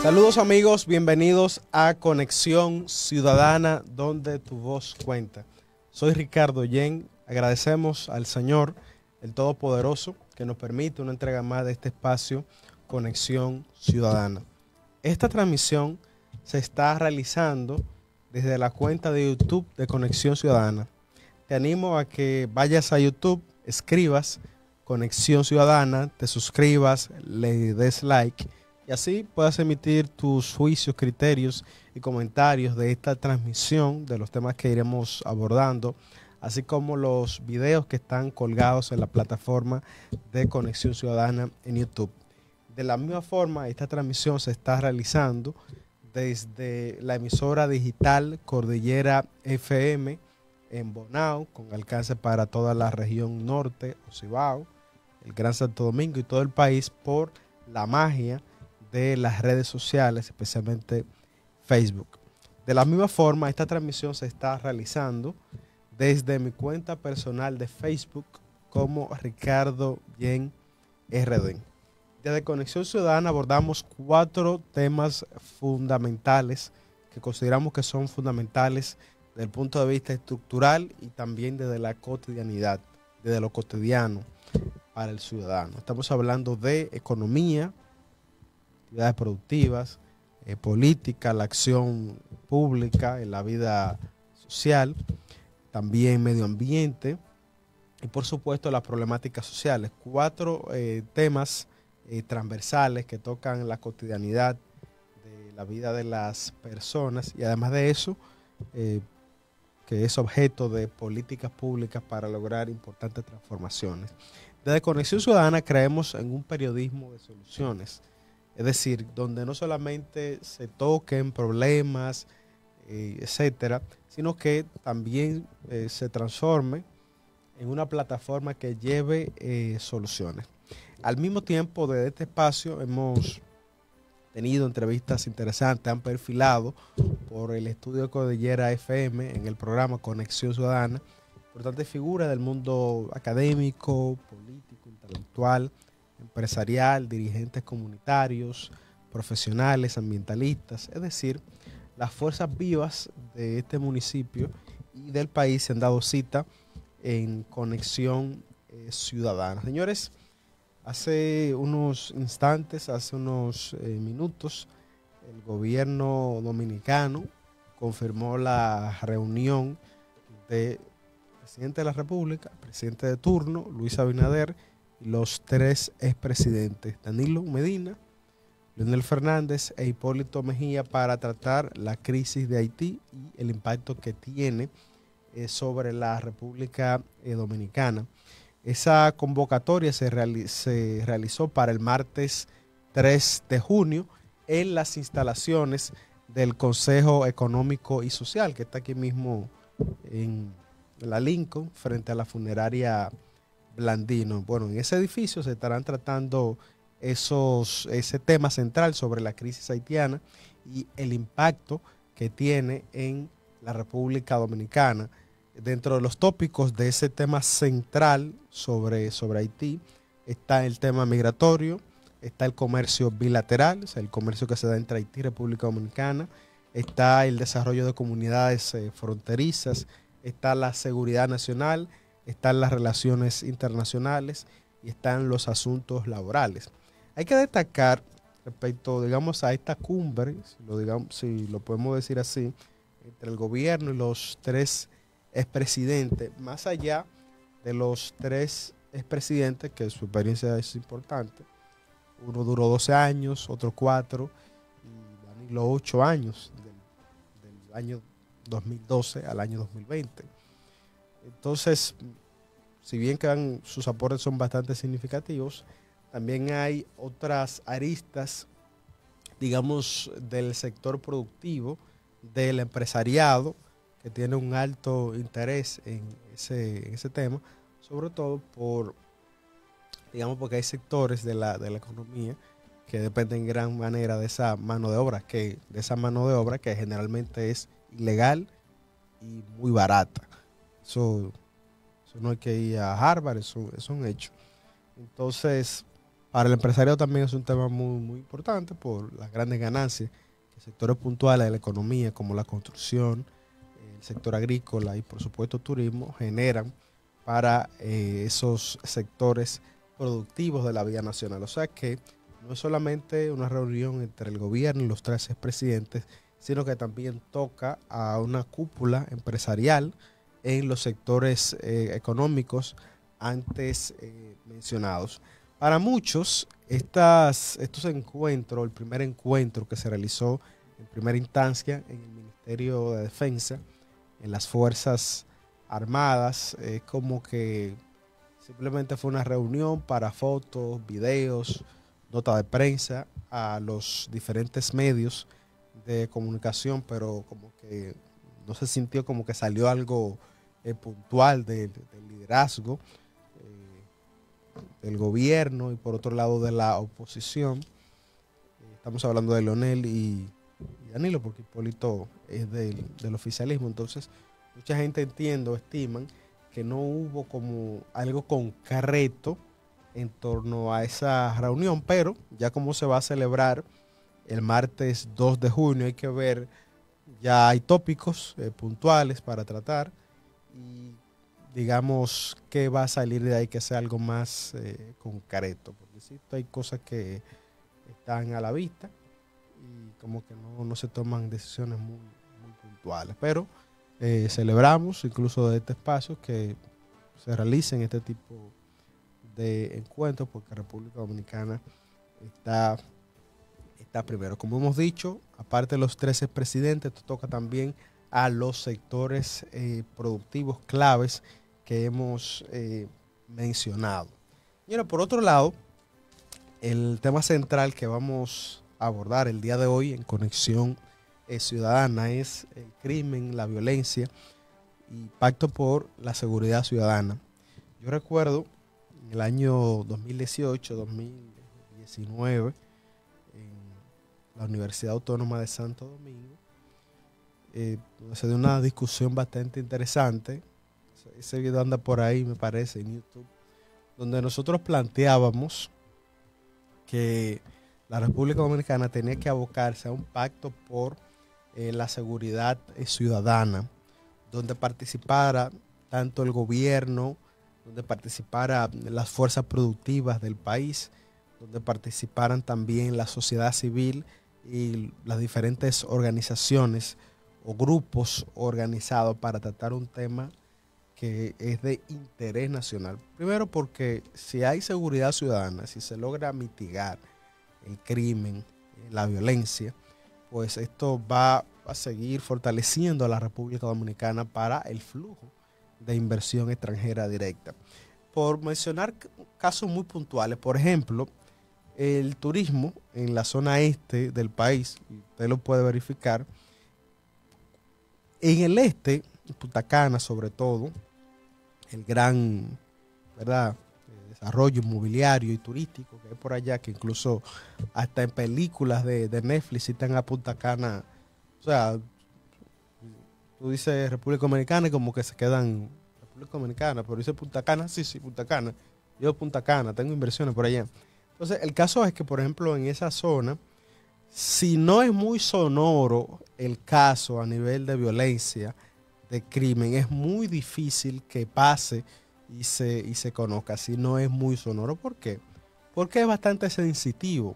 Saludos amigos, bienvenidos a Conexión Ciudadana, donde tu voz cuenta. Soy Ricardo Yen, agradecemos al Señor, el Todopoderoso, que nos permite una entrega más de este espacio, Conexión Ciudadana. Esta transmisión se está realizando desde la cuenta de YouTube de Conexión Ciudadana. Te animo a que vayas a YouTube, escribas Conexión Ciudadana, te suscribas, le des like y así puedas emitir tus juicios, criterios y comentarios de esta transmisión, de los temas que iremos abordando, así como los videos que están colgados en la plataforma de Conexión Ciudadana en YouTube. De la misma forma, esta transmisión se está realizando desde la emisora digital Cordillera FM en Bonao, con alcance para toda la región norte, Cibao, el Gran Santo Domingo y todo el país por la magia de las redes sociales, especialmente Facebook. De la misma forma, esta transmisión se está realizando desde mi cuenta personal de Facebook como Ricardo Yen RD. Desde Conexión Ciudadana abordamos 4 temas fundamentales que consideramos que son fundamentales desde el punto de vista estructural y también desde la cotidianidad, desde lo cotidiano para el ciudadano. Estamos hablando de economía, actividades productivas, política, la acción pública en la vida social, también medio ambiente y por supuesto las problemáticas sociales. 4 temas transversales que tocan la cotidianidad de la vida de las personas y además de eso que es objeto de políticas públicas para lograr importantes transformaciones. Desde Conexión Ciudadana creemos en un periodismo de soluciones, es decir, donde no solamente se toquen problemas, etcétera, sino que también se transforme en una plataforma que lleve soluciones. Al mismo tiempo, desde este espacio hemos tenido entrevistas interesantes, han perfilado por el estudio de Cordillera FM en el programa Conexión Ciudadana, importantes figuras del mundo académico, político, intelectual, empresarial, dirigentes comunitarios, profesionales, ambientalistas, es decir, las fuerzas vivas de este municipio y del país se han dado cita en Conexión Ciudadana. Señores, hace unos instantes, hace unos minutos, el gobierno dominicano confirmó la reunión del presidente de la República, presidente de turno, Luis Abinader, y los 3 expresidentes, Danilo Medina, Leonel Fernández e Hipólito Mejía, para tratar la crisis de Haití y el impacto que tiene sobre la República Dominicana. Esa convocatoria se realizó para el martes 3 de junio en las instalaciones del Consejo Económico y Social, que está aquí mismo en la Lincoln, frente a la funeraria Blandino. Bueno, en ese edificio se estarán tratando ese tema central sobre la crisis haitiana y el impacto que tiene en la República Dominicana. Dentro de los tópicos de ese tema central sobre Haití está el tema migratorio, está el comercio bilateral, o sea, el comercio que se da entre Haití y República Dominicana, está el desarrollo de comunidades fronterizas, está la seguridad nacional, están las relaciones internacionales y están los asuntos laborales. Hay que destacar respecto, digamos, a esta cumbre, si lo podemos decir así, entre el gobierno y los 3 expresidentes, más allá de los 3 expresidentes, que su experiencia es importante. Uno duró 12 años, otro 4, y Danilo 8 años, del año 2012 al año 2020. Entonces, si bien que sus aportes son bastante significativos, también hay otras aristas, digamos, del sector productivo, del empresariado, que tiene un alto interés en ese tema, sobre todo porque hay sectores de la economía que dependen en gran manera de esa mano de obra, que generalmente es ilegal y muy barata. Eso no hay que ir a Harvard, eso es un hecho. Entonces, Para el empresariado también es un tema muy importante por las grandes ganancias que sectores puntuales de la economía, como la construcción, el sector agrícola y por supuesto turismo, generan para esos sectores productivos de la vida nacional. O sea que no es solamente una reunión entre el gobierno y los 13 presidentes, sino que también toca a una cúpula empresarial en los sectores económicos antes mencionados. Para muchos, estos encuentros, el primer encuentro que se realizó en primera instancia en el Ministerio de Defensa, en las Fuerzas Armadas, como que simplemente fue una reunión para fotos, videos, nota de prensa a los diferentes medios de comunicación, pero como que no se sintió como que salió algo puntual del liderazgo del gobierno y por otro lado de la oposición. Estamos hablando de Leonel y Danilo, porque Hipólito es del oficialismo. Entonces, mucha gente estiman que no hubo como algo concreto en torno a esa reunión, pero ya como se va a celebrar el martes 2 de junio, hay que ver, ya hay tópicos puntuales para tratar y digamos que va a salir de ahí que sea algo más concreto, porque sí, hay cosas que están a la vista y como que no se toman decisiones muy puntuales, pero celebramos incluso de este espacio que se realicen este tipo de encuentros porque República Dominicana está primero. Como hemos dicho, aparte de los 13 presidentes, esto toca también a los sectores productivos claves que hemos mencionado. Y ahora, por otro lado, el tema central que vamos a abordar el día de hoy en Conexión Ciudadana es el crimen, la violencia y pacto por la seguridad ciudadana. Yo recuerdo en el año 2018-2019 en la Universidad Autónoma de Santo Domingo, donde se dio una discusión bastante interesante. Ese video anda por ahí, me parece, en YouTube, donde nosotros planteábamos que la República Dominicana tenía que abocarse a un pacto por la seguridad ciudadana, donde participara tanto el gobierno, donde participara las fuerzas productivas del país, donde participaran también la sociedad civil y las diferentes organizaciones o grupos organizados para tratar un tema que es de interés nacional. Primero porque si hay seguridad ciudadana, si se logra mitigar el crimen, la violencia, pues esto va a seguir fortaleciendo a la República Dominicana para el flujo de inversión extranjera directa. Por mencionar casos muy puntuales, por ejemplo, el turismo en la zona este del país, y usted lo puede verificar, en el este, en Punta Cana sobre todo, el gran, ¿verdad?, desarrollo inmobiliario y turístico que hay por allá, que incluso hasta en películas de Netflix citan a Punta Cana. O sea, tú dices República Dominicana y como que se quedan República Dominicana, pero dice Punta Cana, sí, Punta Cana. Yo Punta Cana, tengo inversiones por allá. Entonces, el caso es que, por ejemplo, en esa zona, si no es muy sonoro el caso a nivel de violencia, de crimen, es muy difícil que pase y se conozca. Si no es muy sonoro, ¿por qué? Porque es bastante sensitivo,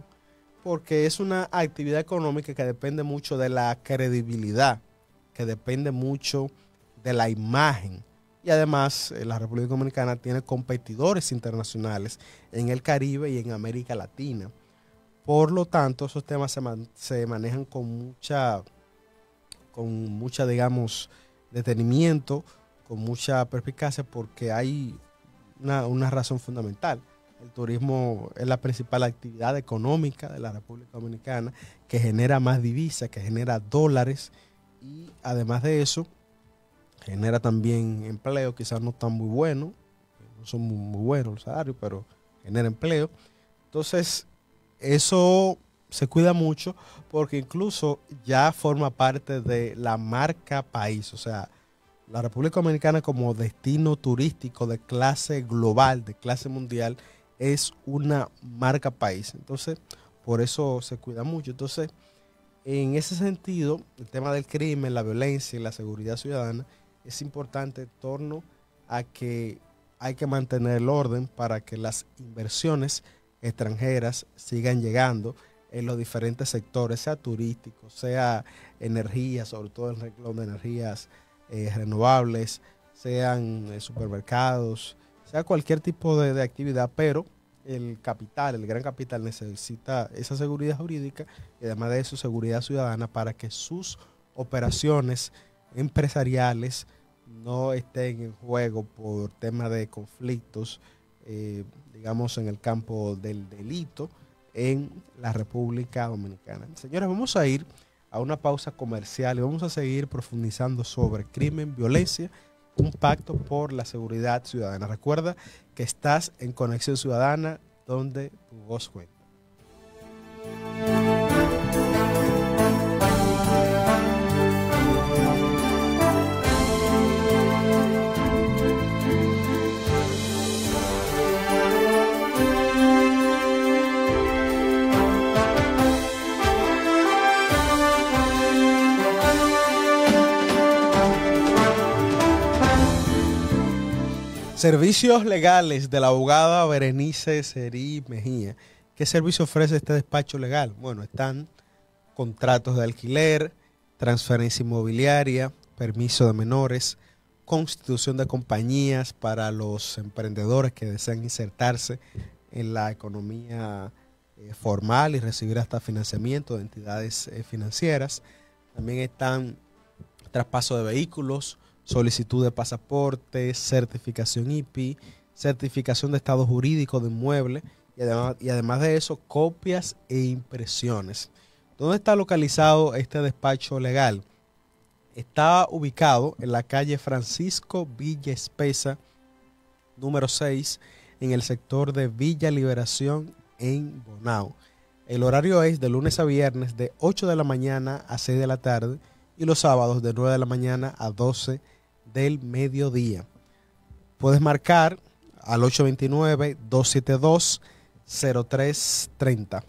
porque es una actividad económica que depende mucho de la credibilidad, que depende mucho de la imagen. Y además, la República Dominicana tiene competidores internacionales en el Caribe y en América Latina. Por lo tanto, esos temas se manejan con mucha, digamos, detenimiento, con mucha perspicacia, porque hay una razón fundamental. El turismo es la principal actividad económica de la República Dominicana, que genera más divisas, que genera dólares y además de eso genera también empleo, quizás no tan muy bueno, no son muy buenos los salarios, pero genera empleo. Entonces, eso se cuida mucho porque incluso ya forma parte de la marca país. O sea, la República Dominicana como destino turístico de clase global, de clase mundial, es una marca país. Entonces, por eso se cuida mucho. Entonces, en ese sentido, el tema del crimen, la violencia y la seguridad ciudadana es importante en torno a que hay que mantener el orden para que las inversiones extranjeras sigan llegando en los diferentes sectores, sea turístico, sea energía, sobre todo el renglón de energías renovables, sean supermercados, sea cualquier tipo de actividad, pero el capital, el gran capital necesita esa seguridad jurídica y además de eso seguridad ciudadana para que sus operaciones empresariales no estén en juego por tema de conflictos, digamos, en el campo del delito en la República Dominicana. Señores, vamos a ir a una pausa comercial y vamos a seguir profundizando sobre crimen, violencia, un pacto por la seguridad ciudadana. Recuerda que estás en Conexión Ciudadana, donde tu voz cuenta. Servicios legales de la abogada Berenice Serí Mejía. ¿Qué servicio ofrece este despacho legal? Bueno, están contratos de alquiler, transferencia inmobiliaria, permiso de menores, constitución de compañías para los emprendedores que desean insertarse en la economía formal y recibir hasta financiamiento de entidades financieras. También están traspaso de vehículos, solicitud de pasaporte, certificación IPI, certificación de estado jurídico de inmueble y además de eso, copias e impresiones. ¿Dónde está localizado este despacho legal? Está ubicado en la calle Francisco Villa Espesa, número 6, en el sector de Villa Liberación en Bonao. El horario es de lunes a viernes de 8 de la mañana a 6 de la tarde y los sábados de 9 de la mañana a 12 del mediodía. Puedes marcar al 829-272-0330.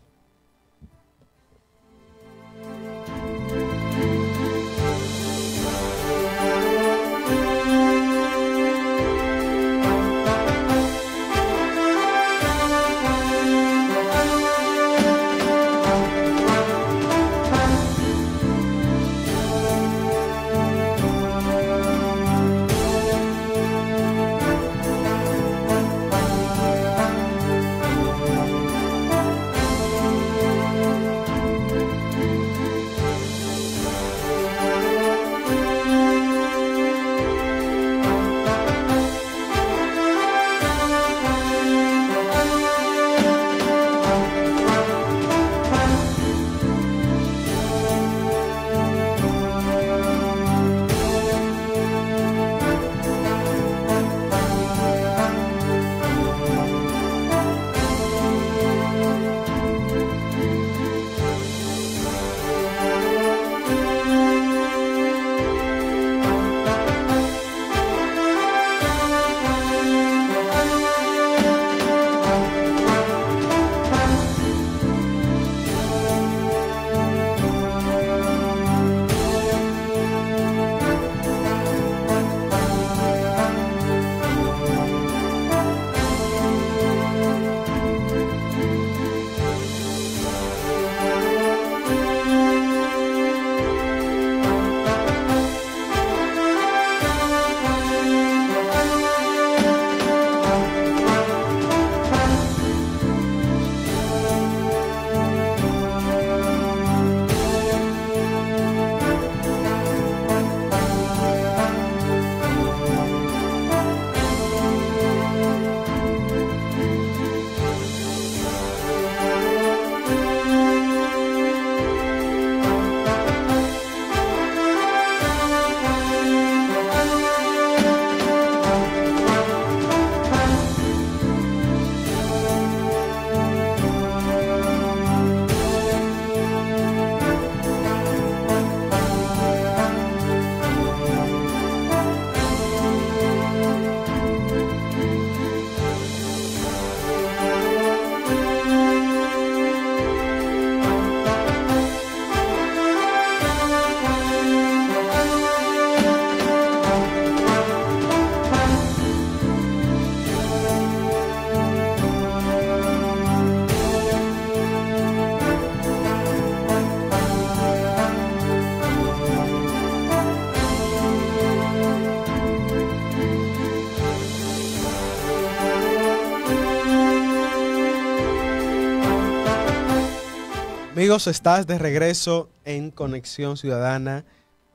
Amigos, estás de regreso en Conexión Ciudadana,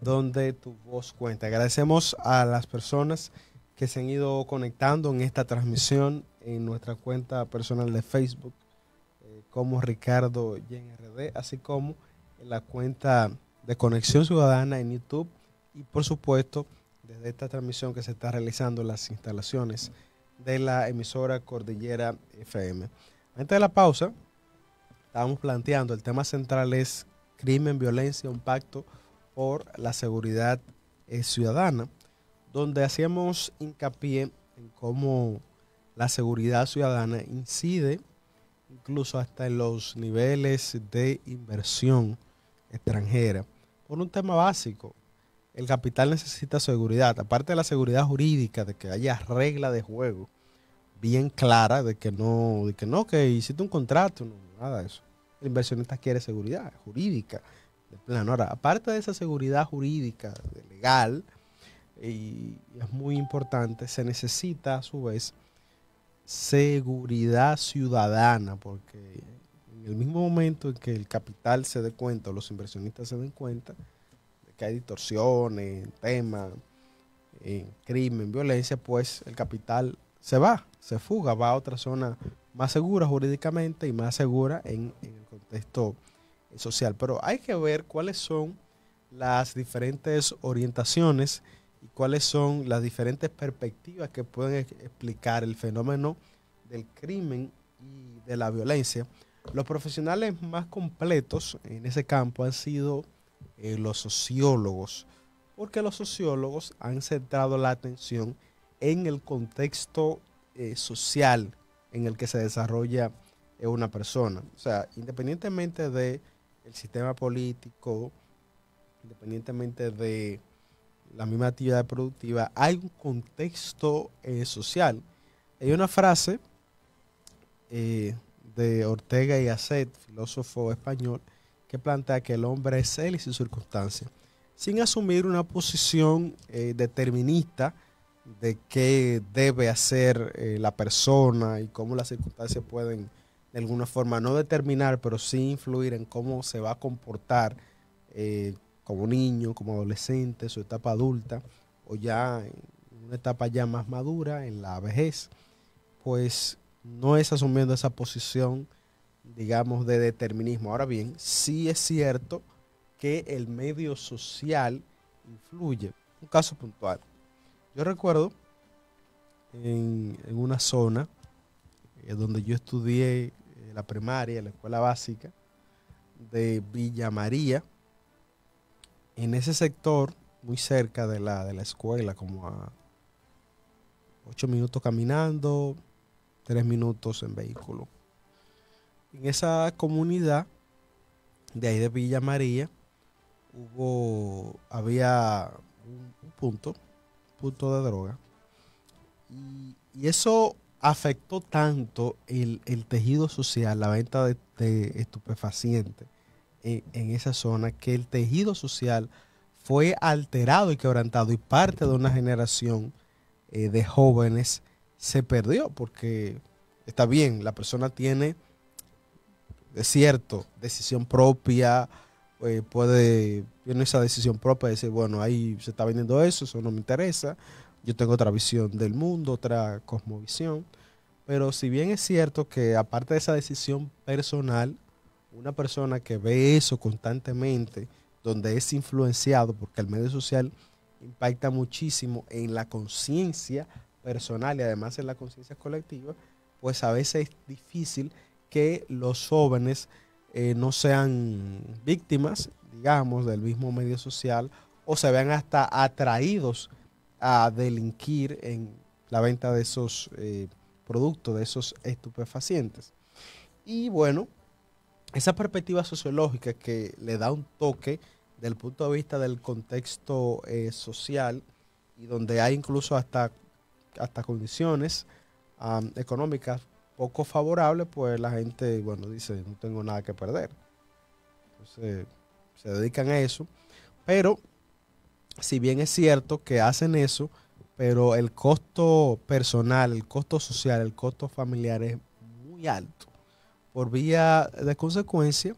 donde tu voz cuenta. Agradecemos a las personas que se han ido conectando en esta transmisión en nuestra cuenta personal de Facebook, como Ricardo Yen RD, así como en la cuenta de Conexión Ciudadana en YouTube y, por supuesto, desde esta transmisión que se está realizando en las instalaciones de la emisora Cordillera FM. Antes de la pausa, estábamos planteando, el tema central es crimen, violencia, un pacto por la seguridad ciudadana, donde hacíamos hincapié en cómo la seguridad ciudadana incide incluso hasta en los niveles de inversión extranjera, por un tema básico. El capital necesita seguridad, aparte de la seguridad jurídica, de que haya regla de juego bien clara, que hiciste un contrato, no, nada de eso. El inversionista quiere seguridad jurídica de plano. Ahora, aparte de esa seguridad jurídica, legal, y es muy importante, se necesita a su vez seguridad ciudadana, porque en el mismo momento en que el capital se dé cuenta, o los inversionistas se den cuenta de que hay distorsiones, temas, crimen, violencia, pues el capital se fuga, va a otra zona más segura jurídicamente y más segura en el contexto social. Pero hay que ver cuáles son las diferentes orientaciones y cuáles son las diferentes perspectivas que pueden explicar el fenómeno del crimen y de la violencia. Los profesionales más completos en ese campo han sido los sociólogos, porque los sociólogos han centrado la atención en el contexto social en el que se desarrolla una persona. O sea, independientemente del sistema político, independientemente de la misma actividad productiva, hay un contexto social. Hay una frase de Ortega y Gasset, filósofo español, que plantea que el hombre es él y sus circunstancias, sin asumir una posición determinista de qué debe hacer la persona y cómo las circunstancias pueden de alguna forma no determinar, pero sí influir en cómo se va a comportar como niño, como adolescente, su etapa adulta o ya en una etapa ya más madura, en la vejez. Pues no es asumiendo esa posición, digamos, de determinismo. Ahora bien, sí es cierto que el medio social influye. Un caso puntual. Yo recuerdo en una zona donde yo estudié la primaria, la escuela básica de Villa María, en ese sector, muy cerca de la escuela, como a 8 minutos caminando, 3 minutos en vehículo. En esa comunidad de ahí de Villa María había un punto de droga, y eso afectó tanto el tejido social, la venta de estupefacientes en esa zona, que el tejido social fue alterado y quebrantado, y parte de una generación de jóvenes se perdió, porque está bien, la persona tiene, es cierto, decisión propia, tiene esa decisión propia de decir, bueno, ahí se está vendiendo eso no me interesa, yo tengo otra visión del mundo, otra cosmovisión. Pero si bien es cierto que aparte de esa decisión personal, una persona que ve eso constantemente, donde es influenciado, porque el medio social impacta muchísimo en la conciencia personal y además en la conciencia colectiva, pues a veces es difícil que los jóvenes no sean víctimas, digamos, del mismo medio social, o se vean hasta atraídos a delinquir en la venta de esos productos, de esos estupefacientes. Y bueno, esa perspectiva sociológica que le da un toque del punto de vista del contexto social, y donde hay incluso hasta condiciones económicas poco favorables, pues la gente, bueno, dice, no tengo nada que perder. Entonces, se dedican a eso. Pero, si bien es cierto que hacen eso, pero el costo personal, el costo social, el costo familiar es muy alto. Por vía de consecuencia,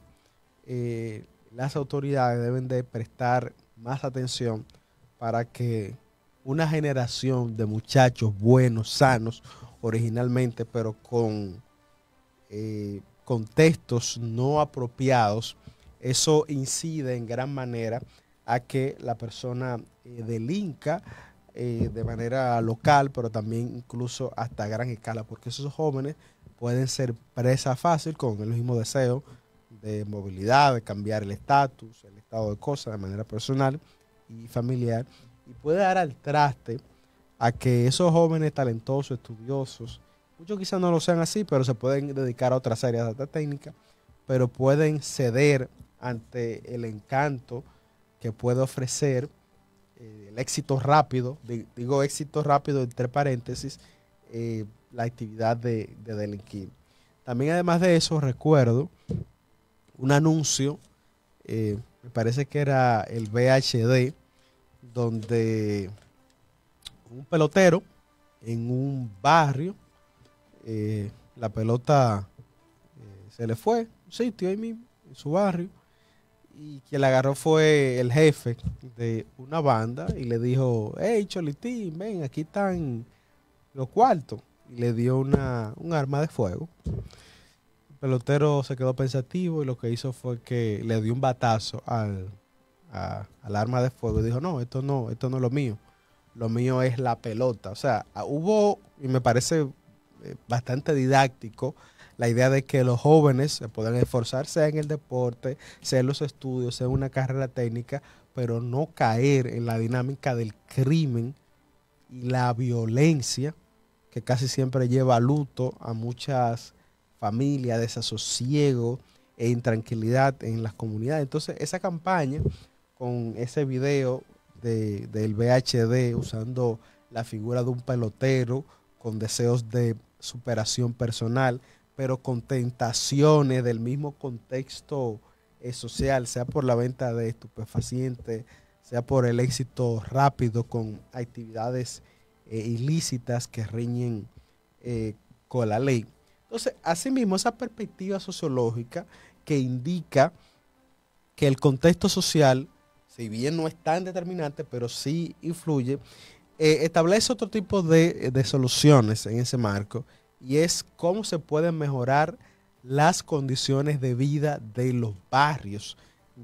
las autoridades deben de prestar más atención para que una generación de muchachos buenos, sanos, originalmente, pero con contextos no apropiados, eso incide en gran manera a que la persona delinca de manera local, pero también incluso hasta gran escala, porque esos jóvenes pueden ser presa fácil con el mismo deseo de movilidad, de cambiar el estatus, el estado de cosas de manera personal y familiar, y puede dar al traste a que esos jóvenes talentosos, estudiosos, muchos quizás no lo sean así, pero se pueden dedicar a otras áreas de esta técnica, pero pueden ceder ante el encanto que puede ofrecer el éxito rápido, digo éxito rápido entre paréntesis, la actividad de delinquir. También además de eso recuerdo un anuncio, me parece que era el VHD, donde un pelotero en un barrio, la pelota se le fue, un sitio ahí mismo, en su barrio, y quien la agarró fue el jefe de una banda y le dijo, hey Cholitín, ven, aquí están los cuartos, y le dio un arma de fuego. El pelotero se quedó pensativo y lo que hizo fue que le dio un batazo al arma de fuego y dijo, no, esto no es lo mío es la pelota. O sea, hubo, y me parece bastante didáctico, la idea de que los jóvenes se puedan esforzar, sea en el deporte, sea en los estudios, sea en una carrera técnica, pero no caer en la dinámica del crimen y la violencia, que casi siempre lleva a luto a muchas familias, desasosiego e intranquilidad en las comunidades. Entonces, esa campaña con ese video del VHD usando la figura de un pelotero con deseos de superación personal, pero con tentaciones del mismo contexto social, sea por la venta de estupefacientes, sea por el éxito rápido con actividades ilícitas que riñen con la ley. Entonces, asimismo, esa perspectiva sociológica que indica que el contexto social, si bien no es tan determinante, pero sí influye, establece otro tipo de soluciones en ese marco, y es cómo se pueden mejorar las condiciones de vida de los barrios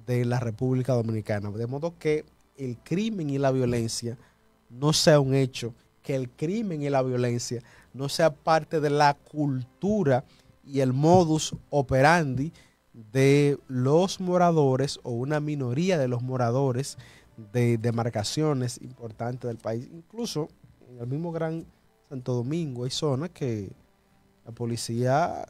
de la República Dominicana, de modo que el crimen y la violencia no sea un hecho, que el crimen y la violencia no sea parte de la cultura y el modus operandi de los moradores o una minoría de los moradores de demarcaciones importantes del país. Incluso en el mismo Gran Santo Domingo hay zonas que la policía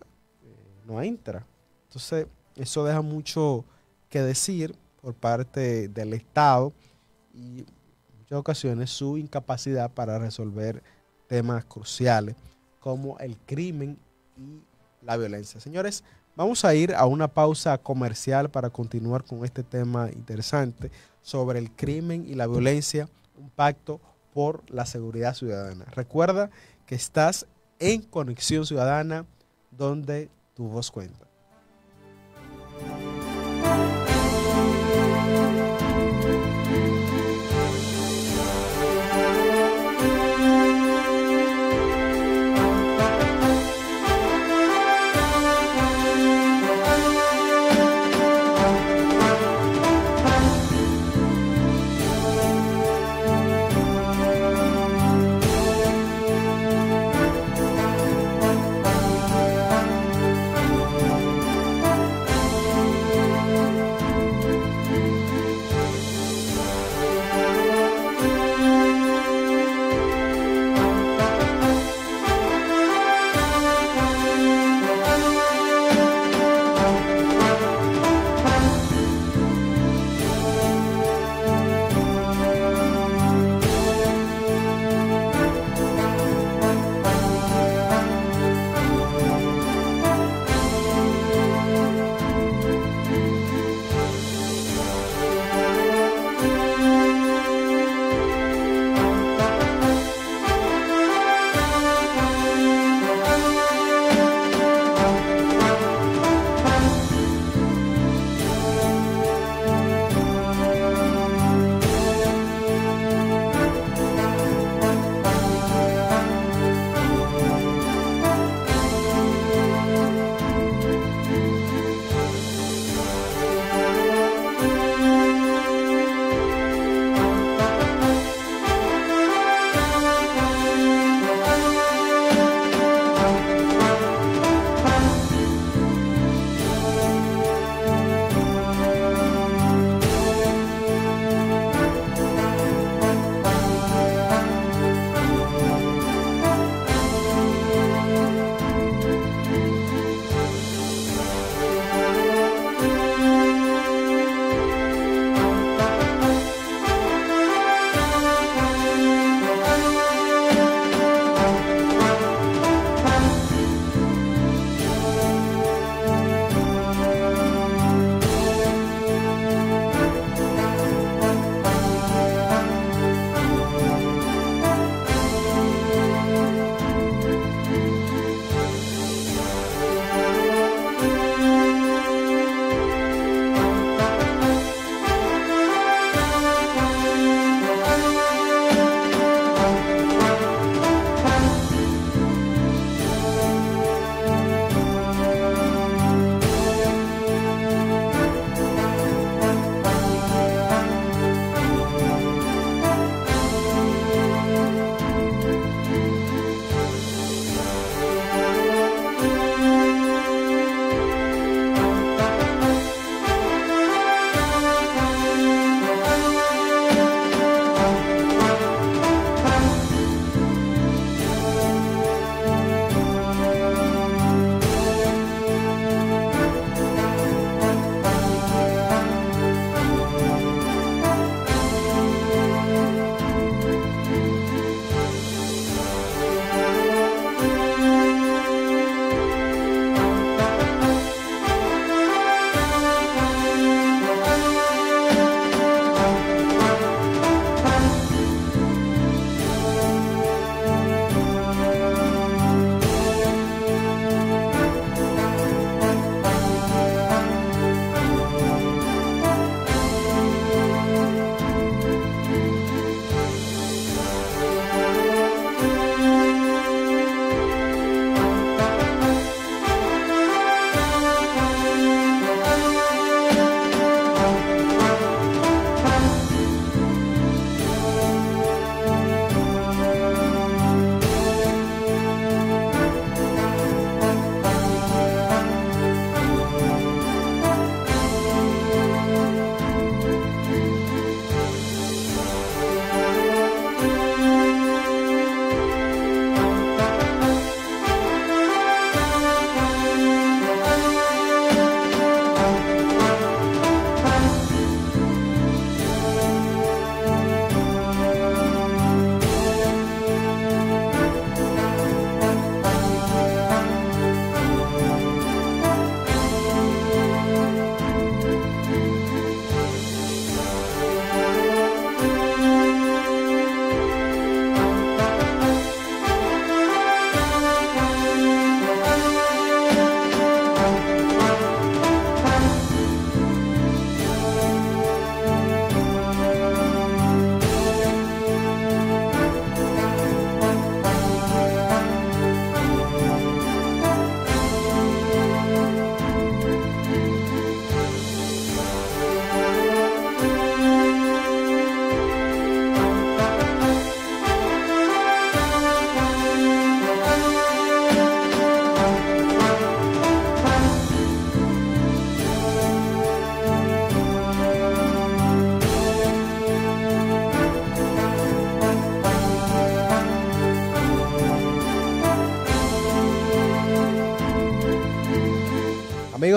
no entra. Entonces, eso deja mucho que decir por parte del Estado y en muchas ocasiones su incapacidad para resolver temas cruciales como el crimen y la violencia. Señores, vamos a ir a una pausa comercial para continuar con este tema interesante sobre el crimen y la violencia, un pacto por la seguridad ciudadana. Recuerda que estás en Conexión Ciudadana, donde tu voz cuenta.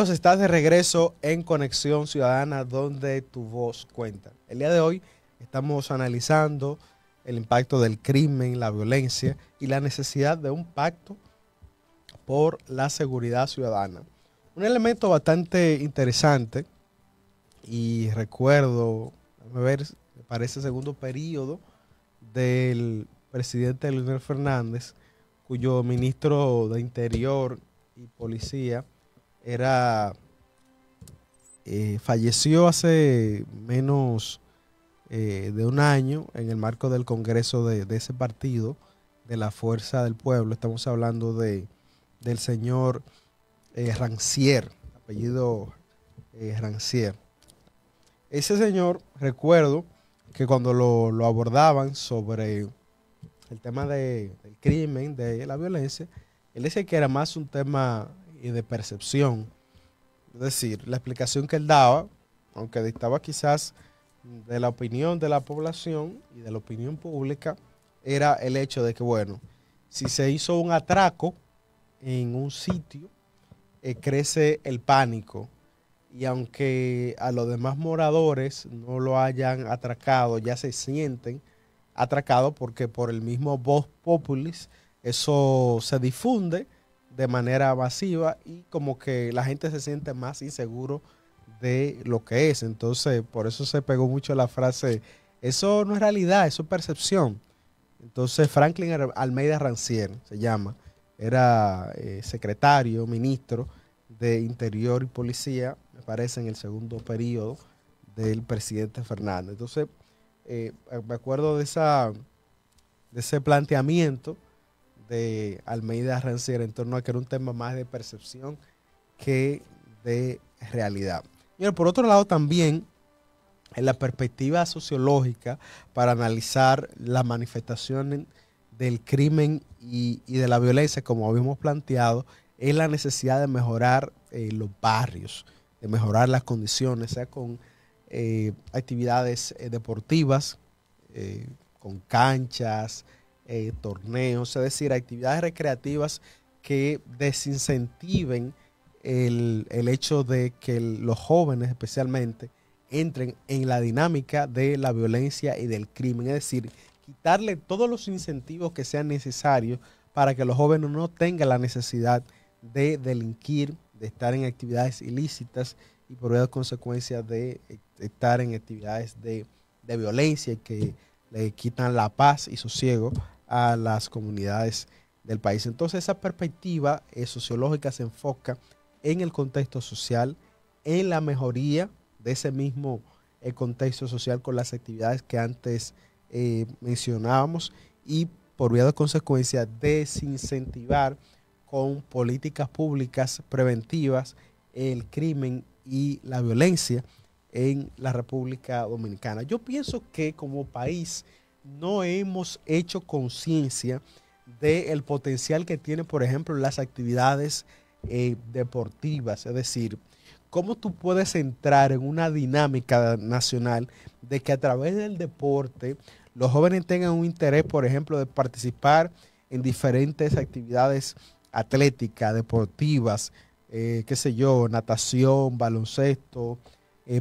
amigos, estás de regreso en Conexión Ciudadana, donde tu voz cuenta. El día de hoy estamos analizando el impacto del crimen, la violencia y la necesidad de un pacto por la seguridad ciudadana. Un elemento bastante interesante, y recuerdo, déjame ver, me parece el segundo periodo del presidente Leonel Fernández, cuyo ministro de Interior y Policía falleció hace menos de un año en el marco del congreso de ese partido, de la Fuerza del Pueblo. Estamos hablando del señor Rancière, apellido Rancière. Ese señor, recuerdo que cuando lo abordaban sobre el tema del crimen, de la violencia, él decía que era más un tema de percepción. Es decir, la explicación que él daba, aunque dictaba quizás de la opinión de la población y de la opinión pública, era el hecho de que, bueno, si se hizo un atraco en un sitio, crece el pánico. Y aunque a los demás moradores no lo hayan atracado, ya se sienten atracados porque por el mismo vox populis eso se difunde de manera masiva y como que la gente se siente más inseguro de lo que es. Entonces, por eso se pegó mucho la frase, eso no es realidad, eso es percepción. Entonces, Franklin Almeida Rancière se llama, era secretario, ministro de Interior y Policía, me parece, en el segundo periodo del presidente Fernández. Entonces, me acuerdo de ese planteamiento de Almeida Rancière en torno a que era un tema más de percepción que de realidad. Y por otro lado también, en la perspectiva sociológica, para analizar las manifestaciones del crimen y de la violencia, como habíamos planteado, es la necesidad de mejorar los barrios, de mejorar las condiciones, sea con actividades deportivas, con canchas, torneos, es decir, actividades recreativas que desincentiven el hecho de que los jóvenes especialmente entren en la dinámica de la violencia y del crimen, es decir, quitarle todos los incentivos que sean necesarios para que los jóvenes no tengan la necesidad de delinquir, de estar en actividades ilícitas y por las consecuencias de estar en actividades de violencia y que le quitan la paz y sosiego a las comunidades del país. Entonces esa perspectiva sociológica se enfoca en el contexto social, en la mejoría de ese mismo contexto social con las actividades que antes mencionábamos y por vía de consecuencia desincentivar con políticas públicas preventivas el crimen y la violencia en la República Dominicana. Yo pienso que como país no hemos hecho conciencia del potencial que tiene, por ejemplo, las actividades deportivas, es decir, cómo tú puedes entrar en una dinámica nacional de que a través del deporte los jóvenes tengan un interés, por ejemplo, de participar en diferentes actividades atléticas, deportivas, qué sé yo, natación, baloncesto,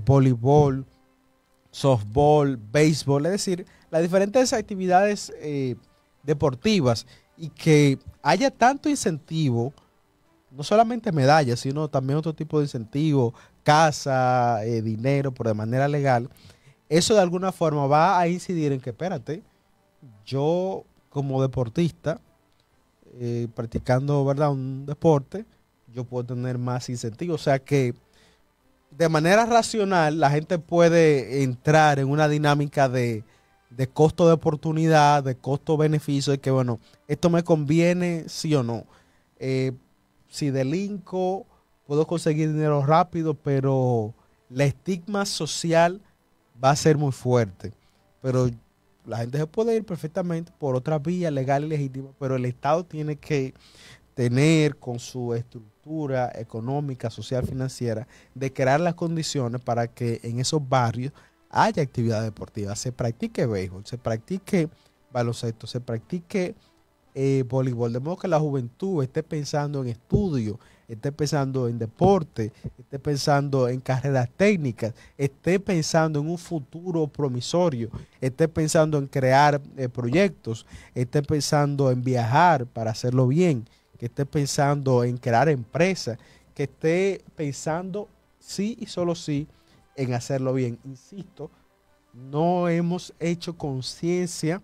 voleibol, softball, béisbol, es decir, las diferentes actividades deportivas y que haya tanto incentivo, no solamente medallas, sino también otro tipo de incentivo, casa, dinero, por de manera legal, eso de alguna forma va a incidir en que, espérate, yo como deportista, practicando, ¿verdad?, un deporte, yo puedo tener más incentivo. O sea que de manera racional la gente puede entrar en una dinámica de costo de oportunidad, de costo-beneficio, de que, bueno, esto me conviene, sí o no. Si delinco, puedo conseguir dinero rápido, pero el estigma social va a ser muy fuerte. Pero la gente se puede ir perfectamente por otra vía legal y legítima, pero el Estado tiene que tener con su estructura económica, social, financiera, de crear las condiciones para que en esos barrios haya actividad deportiva, se practique béisbol, se practique baloncesto, se practique voleibol, de modo que la juventud esté pensando en estudio, esté pensando en deporte, esté pensando en carreras técnicas, esté pensando en un futuro promisorio, esté pensando en crear proyectos, esté pensando en viajar para hacerlo bien, que esté pensando en crear empresas, que esté pensando sí y solo sí en hacerlo bien. Insisto, no hemos hecho conciencia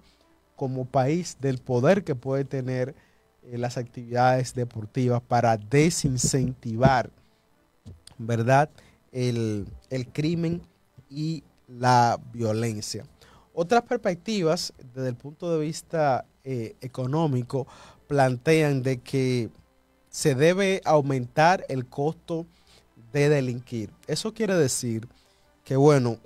como país del poder que puede tener las actividades deportivas para desincentivar, ¿verdad? El crimen y la violencia. Otras perspectivas desde el punto de vista económico plantean de que se debe aumentar el costo de delinquir. Eso quiere decir que, bueno,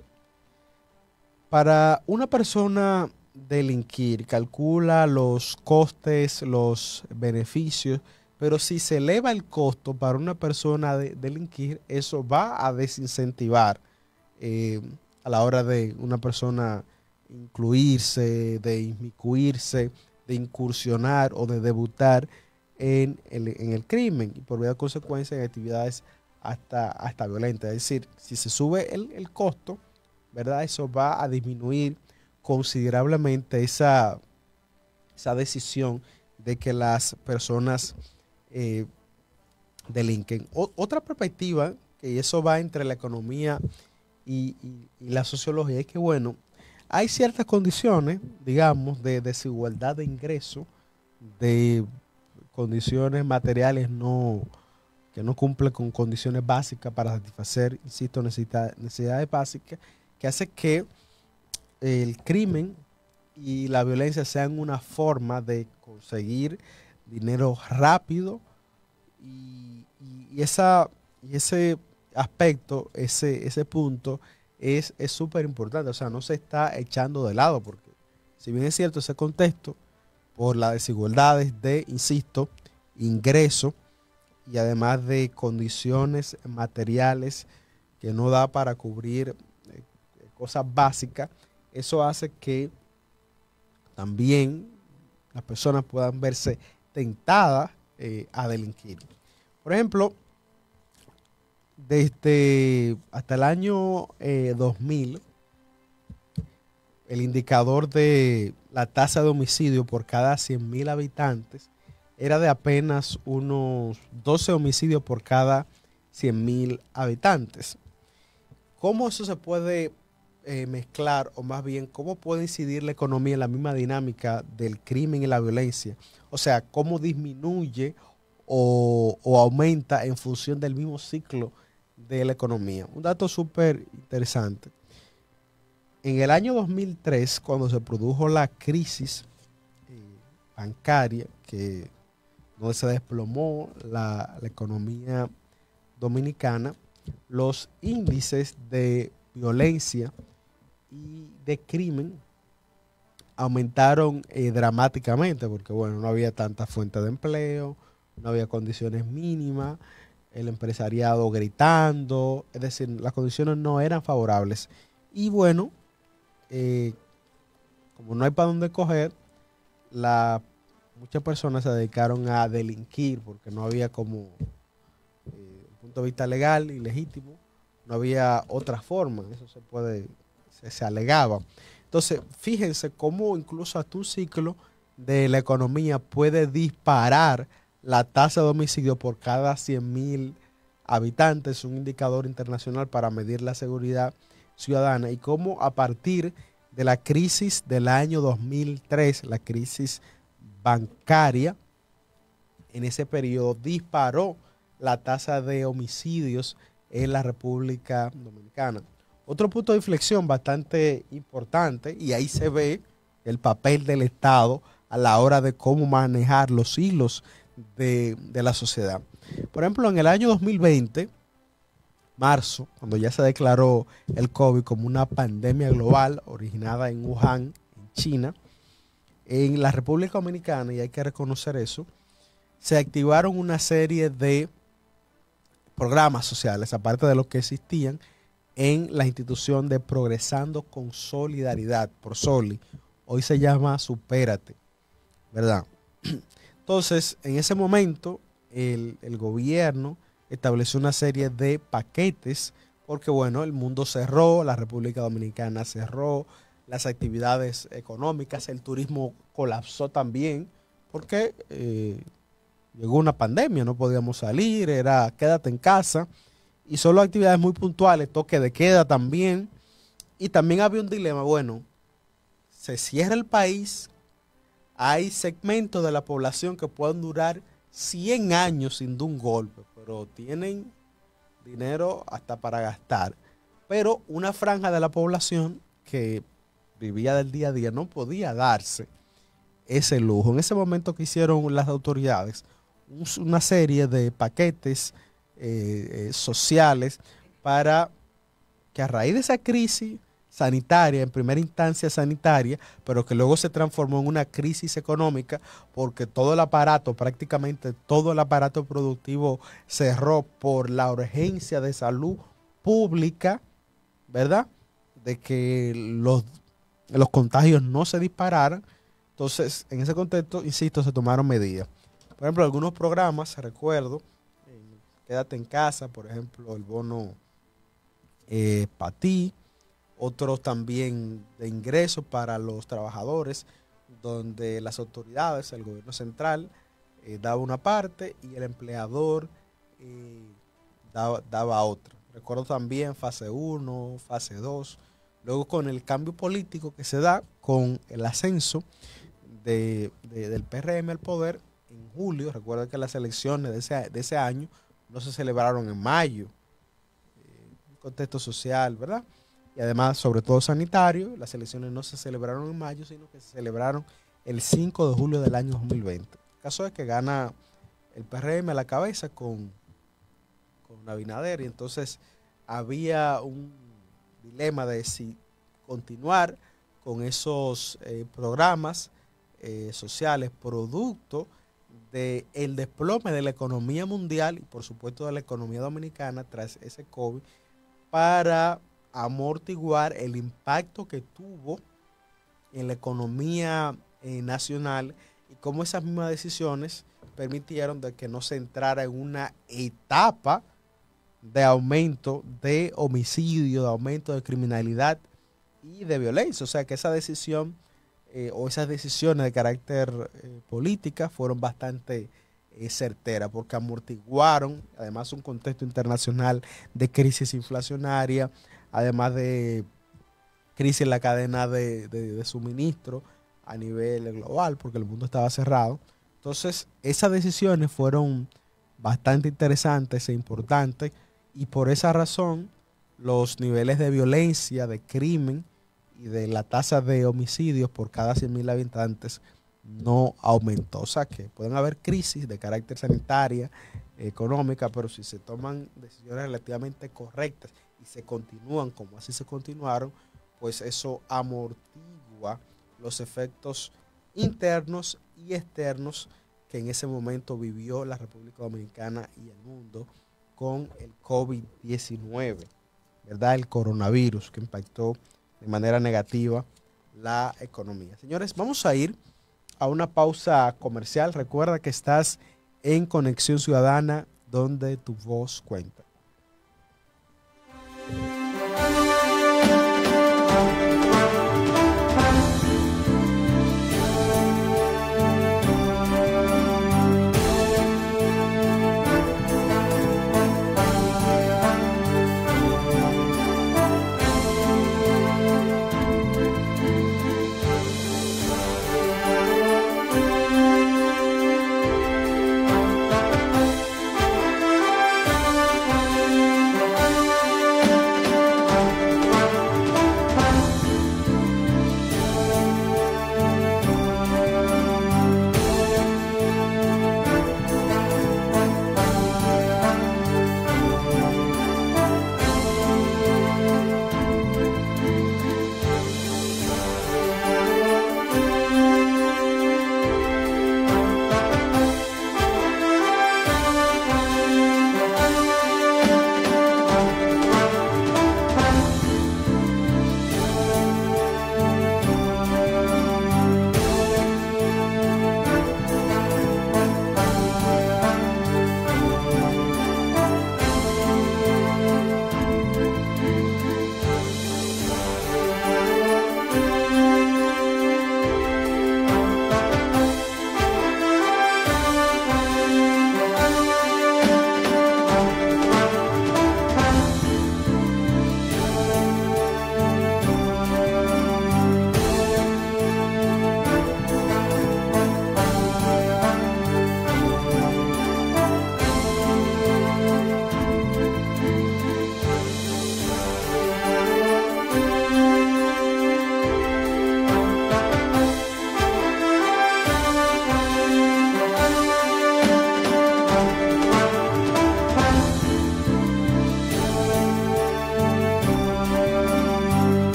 para una persona delinquir, calcula los costes, los beneficios, pero si se eleva el costo para una persona delinquir, eso va a desincentivar eh, a la hora de una persona incluirse, de inmiscuirse, de incursionar o de debutar en el crimen y por vía de consecuencia en actividades hasta violentas. Es decir, si se sube el costo, ¿verdad? Eso va a disminuir considerablemente esa decisión de que las personas eh, delinquen. Otra perspectiva, que eso va entre la economía y la sociología, es que, bueno, hay ciertas condiciones, digamos, de desigualdad de ingreso, de condiciones materiales que no cumplen con condiciones básicas para satisfacer, insisto, necesidades básicas, que hace que el crimen y la violencia sean una forma de conseguir dinero rápido y ese aspecto, ese punto es súper importante. O sea, no se está echando de lado porque si bien es cierto ese contexto, por las desigualdades de, insisto, ingreso y además de condiciones materiales que no da para cubrir cosas básicas, eso hace que también las personas puedan verse tentadas a delinquir. Por ejemplo, desde hasta el año 2000, el indicador de la tasa de homicidio por cada 100.000 habitantes era de apenas unos 12 homicidios por cada 100.000 habitantes. ¿Cómo eso se puede mezclar, o más bien, cómo puede incidir la economía en la misma dinámica del crimen y la violencia? O sea, cómo disminuye o aumenta en función del mismo ciclo de la economía. Un dato súper interesante. En el año 2003, cuando se produjo la crisis bancaria, donde se desplomó la economía dominicana, los índices de violencia y de crimen aumentaron dramáticamente porque, bueno, no había tanta fuente de empleo, no había condiciones mínimas, el empresariado gritando, es decir, las condiciones no eran favorables. Y bueno, como no hay para dónde coger, muchas personas se dedicaron a delinquir porque no había como punto de vista legal y legítimo, no había otra forma, eso se alegaba. Entonces, fíjense cómo incluso hasta un ciclo de la economía puede disparar la tasa de homicidio por cada 100.000 habitantes, un indicador internacional para medir la seguridad ciudadana, y cómo a partir de la crisis del año 2003, la crisis bancaria, en ese periodo disparó la tasa de homicidios en la República Dominicana. Otro punto de inflexión bastante importante, y ahí se ve el papel del Estado a la hora de cómo manejar los hilos de la sociedad. Por ejemplo, en el año 2020, marzo, cuando ya se declaró el COVID como una pandemia global originada en Wuhan, en China, en la República Dominicana, y hay que reconocer eso, se activaron una serie de programas sociales, aparte de los que existían, en la institución de Progresando con Solidaridad, ProSoli. Hoy se llama Supérate, ¿verdad? Entonces, en ese momento, el gobierno estableció una serie de paquetes porque, bueno, el mundo cerró, la República Dominicana cerró, las actividades económicas, el turismo colapsó también, porque llegó una pandemia, no podíamos salir, era quédate en casa, y solo actividades muy puntuales, toque de queda también, y también había un dilema, bueno, se cierra el país, hay segmentos de la población que pueden durar 100 años sin dar un golpe, pero tienen dinero hasta para gastar. Pero una franja de la población que vivía del día a día no podía darse ese lujo. En ese momento que hicieron las autoridades una serie de paquetes sociales para que a raíz de esa crisis sanitaria, en primera instancia sanitaria, pero que luego se transformó en una crisis económica porque todo el aparato, prácticamente todo el aparato productivo cerró por la urgencia de salud pública, ¿verdad? De que los contagios no se dispararan. Entonces, en ese contexto, insisto, se tomaron medidas. Por ejemplo, algunos programas, recuerdo, Quédate en casa, por ejemplo, el bono para ti, otros también de ingresos para los trabajadores, donde las autoridades, el gobierno central, daba una parte y el empleador daba otra. Recuerdo también fase 1, fase 2, luego con el cambio político que se da con el ascenso del PRM al poder en julio. Recuerda que las elecciones de ese año no se celebraron en mayo, un contexto social, ¿verdad? Y además, sobre todo sanitario, las elecciones no se celebraron en mayo, sino que se celebraron el 5 de julio del año 2020. El caso es que gana el PRM a la cabeza con Abinader, y entonces había un dilema de si continuar con esos programas sociales producto del desplome de la economía mundial y por supuesto de la economía dominicana tras ese COVID, para amortiguar el impacto que tuvo en la economía nacional, y cómo esas mismas decisiones permitieron de que no se entrara en una etapa de aumento de homicidio, de aumento de criminalidad y de violencia. O sea que esa decisión o esas decisiones de carácter política fueron bastante certeras, porque amortiguaron, además, un contexto internacional de crisis inflacionaria, además de crisis en la cadena de suministro a nivel global, porque el mundo estaba cerrado. Entonces, esas decisiones fueron bastante interesantes e importantes, y por esa razón los niveles de violencia, de crimen y de la tasa de homicidios por cada 100.000 habitantes no aumentó. O sea que pueden haber crisis de carácter sanitaria, económica, pero si se toman decisiones relativamente correctas y se continúan como así se continuaron, pues eso amortigua los efectos internos y externos que en ese momento vivió la República Dominicana y el mundo con el COVID-19, ¿verdad? El coronavirus que impactó de manera negativa la economía. Señores, vamos a ir a una pausa comercial. Recuerda que estás en Conexión Ciudadana, donde tu voz cuenta.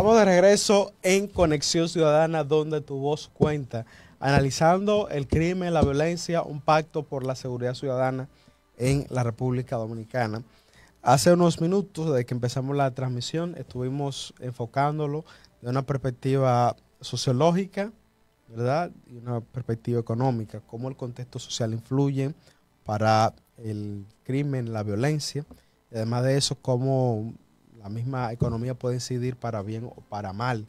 Estamos de regreso en Conexión Ciudadana, donde tu voz cuenta, analizando el crimen, la violencia, un pacto por la seguridad ciudadana en la República Dominicana. Hace unos minutos, desde que empezamos la transmisión, estuvimos enfocándolo de una perspectiva sociológica, ¿verdad? Y una perspectiva económica, cómo el contexto social influye para el crimen, la violencia, y además de eso, cómo la misma economía puede incidir para bien o para mal,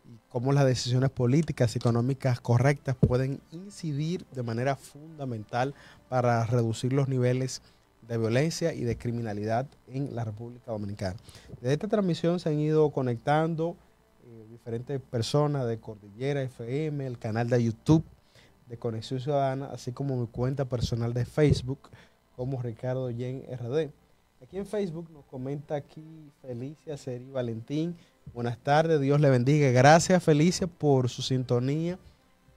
y cómo las decisiones políticas y económicas correctas pueden incidir de manera fundamental para reducir los niveles de violencia y de criminalidad en la República Dominicana. Desde esta transmisión se han ido conectando diferentes personas de Cordillera FM, el canal de YouTube de Conexión Ciudadana, así como mi cuenta personal de Facebook como Ricardo Yen RD. Aquí en Facebook nos comenta aquí Felicia Seri Valentín. Buenas tardes, Dios le bendiga. Gracias, Felicia, por su sintonía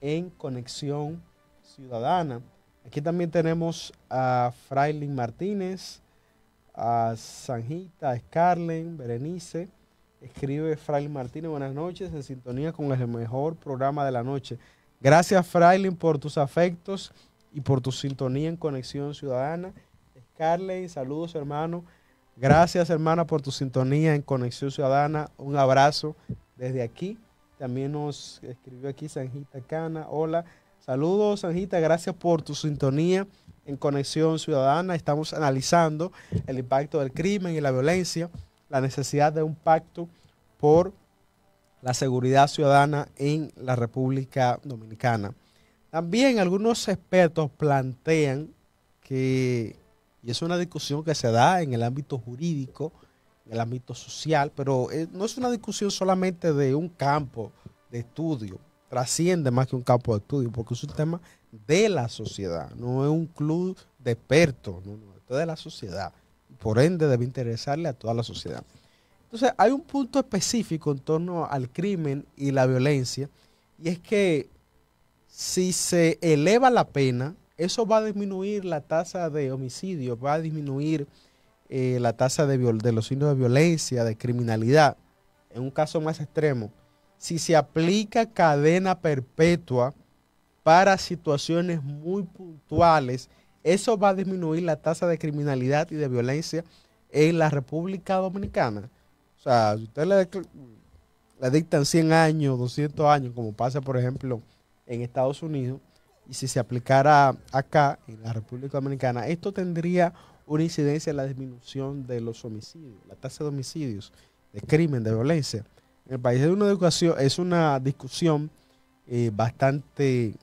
en Conexión Ciudadana. Aquí también tenemos a Frailin Martínez, a Sanjita, a Scarlen, Berenice. Escribe Frailin Martínez, buenas noches, en sintonía con el mejor programa de la noche. Gracias, Frailin, por tus afectos y por tu sintonía en Conexión Ciudadana. Scarlett, saludos, hermano. Gracias, hermana, por tu sintonía en Conexión Ciudadana. Un abrazo desde aquí. También nos escribió aquí Sanjita Cana. Hola, saludos, Sanjita. Gracias por tu sintonía en Conexión Ciudadana. Estamos analizando el impacto del crimen y la violencia, la necesidad de un pacto por la seguridad ciudadana en la República Dominicana. También algunos expertos plantean que, y es una discusión que se da en el ámbito jurídico, en el ámbito social, pero no es una discusión solamente de un campo de estudio, trasciende más que un campo de estudio, porque es un tema de la sociedad, no es un club de expertos, no, esto es de la sociedad, por ende debe interesarle a toda la sociedad. Entonces hay un punto específico en torno al crimen y la violencia, y es que si se eleva la pena, eso va a disminuir la tasa de homicidio, va a disminuir la tasa de los signos de violencia, de criminalidad. En un caso más extremo, si se aplica cadena perpetua para situaciones muy puntuales, eso va a disminuir la tasa de criminalidad y de violencia en la República Dominicana. O sea, si usted le dictan 100 años, 200 años, como pasa, por ejemplo, en Estados Unidos, y si se aplicara acá, en la República Dominicana, esto tendría una incidencia en la disminución de los homicidios, la tasa de homicidios, de crimen, de violencia. En el país es una discusión bastante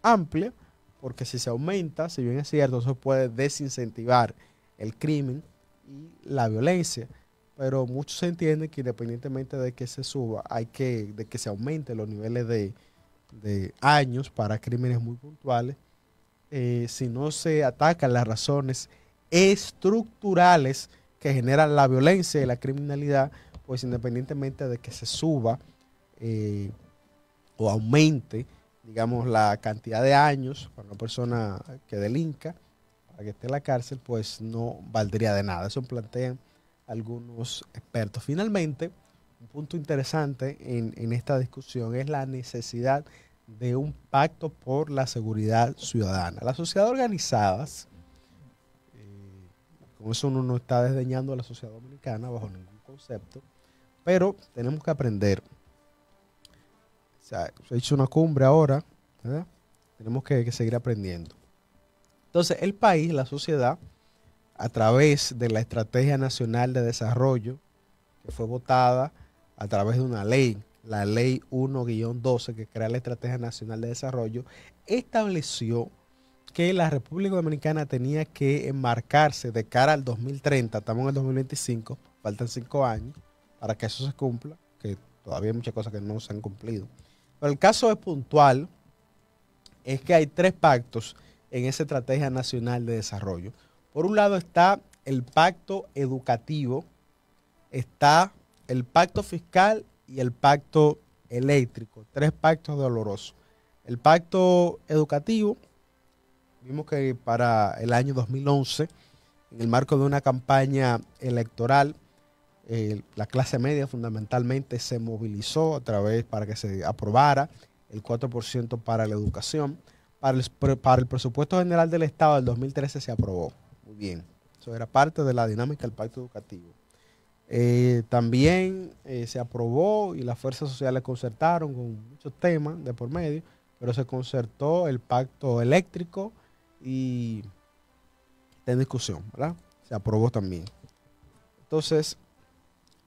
amplia, porque si se aumenta, si bien es cierto, eso puede desincentivar el crimen y la violencia, pero muchos entienden que independientemente de que se suba, de que se aumenten los niveles de años para crímenes muy puntuales, si no se atacan las razones estructurales que generan la violencia y la criminalidad, pues independientemente de que se suba o aumente, digamos, la cantidad de años para una persona que delinca, para que esté en la cárcel, pues no valdría de nada. Eso plantean algunos expertos. Finalmente, un punto interesante en esta discusión es la necesidad de un pacto por la seguridad ciudadana. Las sociedades organizadas, con eso uno no está desdeñando a la sociedad dominicana bajo ningún concepto, pero tenemos que aprender. O sea, se ha hecho una cumbre ahora, ¿verdad? Tenemos que seguir aprendiendo. Entonces, el país, la sociedad, a través de la Estrategia Nacional de Desarrollo, que fue votada a través de una ley, la Ley 1-12, que crea la Estrategia Nacional de Desarrollo, estableció que la República Dominicana tenía que enmarcarse de cara al 2030, estamos en el 2025, faltan 5 años para que eso se cumpla, que todavía hay muchas cosas que no se han cumplido. Pero el caso es puntual, es que hay 3 pactos en esa Estrategia Nacional de Desarrollo. Por un lado está el pacto educativo, está el pacto fiscal y el pacto eléctrico, 3 pactos dolorosos. El pacto educativo, vimos que para el año 2011, en el marco de una campaña electoral, La clase media fundamentalmente se movilizó a través para que se aprobara el 4% para la educación. Para el presupuesto general del Estado del 2013 se aprobó. Muy bien. Eso era parte de la dinámica del pacto educativo. También se aprobó y las fuerzas sociales concertaron con muchos temas de por medio, pero se concertó el pacto eléctrico y está en discusión, ¿verdad? Se aprobó también. Entonces,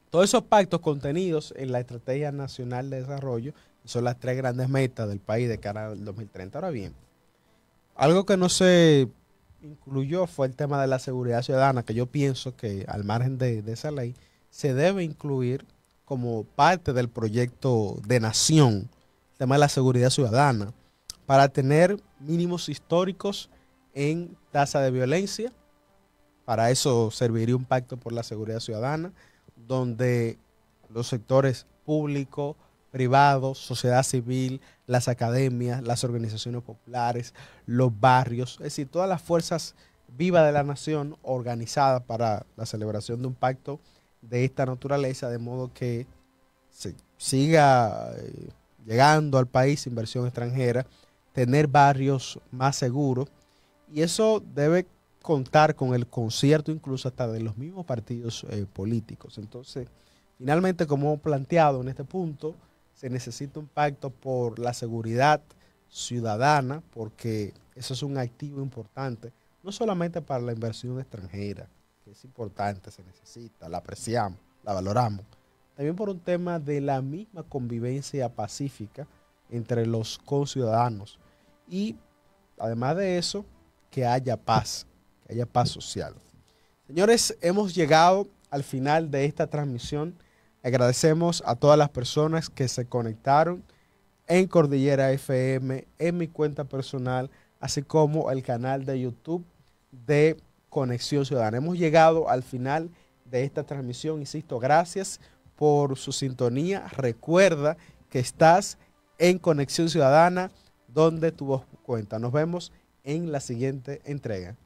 todos esos pactos contenidos en la Estrategia Nacional de Desarrollo son las 3 grandes metas del país de cara al 2030. Ahora bien, algo que no se incluyó fue el tema de la seguridad ciudadana, que yo pienso que al margen de esa ley se debe incluir como parte del proyecto de nación, el tema de la seguridad ciudadana, para tener mínimos históricos en tasa de violencia. Para eso serviría un pacto por la seguridad ciudadana, donde los sectores públicos, privados, sociedad civil, las academias, las organizaciones populares, los barrios, es decir, todas las fuerzas vivas de la nación organizadas para la celebración de un pacto de esta naturaleza, de modo que se siga llegando al país inversión extranjera, tener barrios más seguros, y eso debe contar con el concierto incluso hasta de los mismos partidos políticos. Entonces, finalmente, como hemos planteado en este punto, se necesita un pacto por la seguridad ciudadana, porque eso es un activo importante, no solamente para la inversión extranjera, que es importante, se necesita, la apreciamos, la valoramos, también por un tema de la misma convivencia pacífica entre los conciudadanos y, además de eso, que haya paz social. Señores, hemos llegado al final de esta transmisión. Agradecemos a todas las personas que se conectaron en Cordillera FM, en mi cuenta personal, así como el canal de YouTube de Conexión Ciudadana. Hemos llegado al final de esta transmisión. Insisto, gracias por su sintonía. Recuerda que estás en Conexión Ciudadana, donde tu voz cuenta. Nos vemos en la siguiente entrega.